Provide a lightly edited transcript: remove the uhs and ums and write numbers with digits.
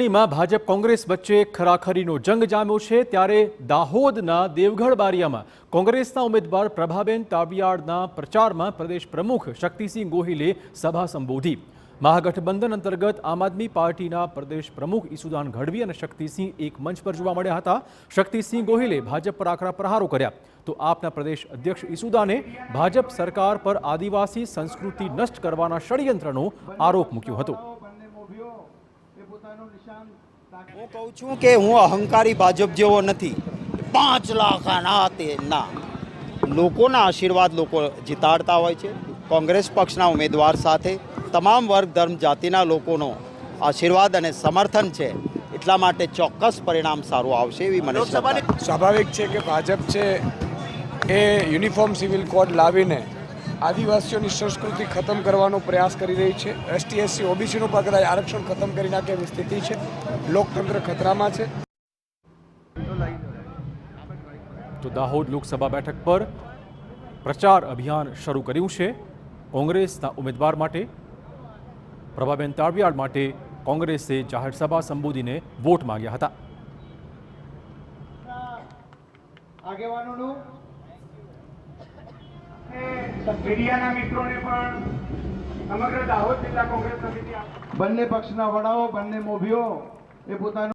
ચૂંટણીમાં ભાજપ કોંગ્રેસ વચ્ચે ખરાખરીનો જંગ જામ્યો છે ત્યારે દાહોદના દેવગઢ બારિયામાં કોંગ્રેસના ઉમેદવાર પ્રભાબેન તાવિયાડના પ્રચારમાં પ્રદેશ પ્રમુખ શક્તિસિંહ ગોહિલે સભા સંબોધી। મહાગઠબંધન અંતર્ગત આમ આદમી પાર્ટીના પ્રદેશ પ્રમુખ ઈસુદાન ગઢવી અને શક્તિસિંહ એક મંચ પર જોવા મળ્યા હતા। શક્તિસિંહ ગોહિલે ભાજપ પર આકરા પ્રહારો કર્યા તો આપના પ્રદેશ અધ્યક્ષ ઈસુદાને ભાજપ સરકાર પર આદિવાસી સંસ્કૃતિ નષ્ટ કરવાના ષડયંત્રનો આરોપ મૂક્યો હતો। હું કહું છું કે હું અહંકારી ભાજપ જેવો નથી। 5 લાખ ના તેના લોકોના આશીર્વાદ લોકો જીતાડતા હોય છે। કોંગ્રેસ પક્ષના ઉમેદવાર સાથે તમામ વર્ગ ધર્મ જાતિના લોકોનો આશીર્વાદ અને સમર્થન છે, એટલા માટે ચોક્કસ પરિણામ સારું આવશે એવી મને સ્વાભાવિક છે કે ભાજપ છે એ યુનિફોર્મ સિવિલ કોડ લાવીને આદિવાસીઓની સંસ્કૃતિ ખતમ કરવાનો પ્રયાસ કરી રહી છે। એસટી એસસી ઓબીસીનું પણ કદાચ આરક્ષણ ખતમ કરી નાખે એવી સ્થિતિ છે। લોકતંત્ર ખતરામાં છે। તો દાહોદ લોકસભા બેઠક પર પ્રચાર અભિયાન શરૂ કર્યું છે। કોંગ્રેસના ઉમેદવાર માટે પ્રભાબેન તાવિયાડ માટે કોંગ્રેસે જાહેર સભા સંબોધીને વોટ માંગ્યા હતા। મીડિયાના મિત્રોને પણ સમગ્ર દાહોદ જિલ્લા કોંગ્રેસ સમિતિ બંને પક્ષના વડાઓ બંને મોભીઓ એ પોતાનું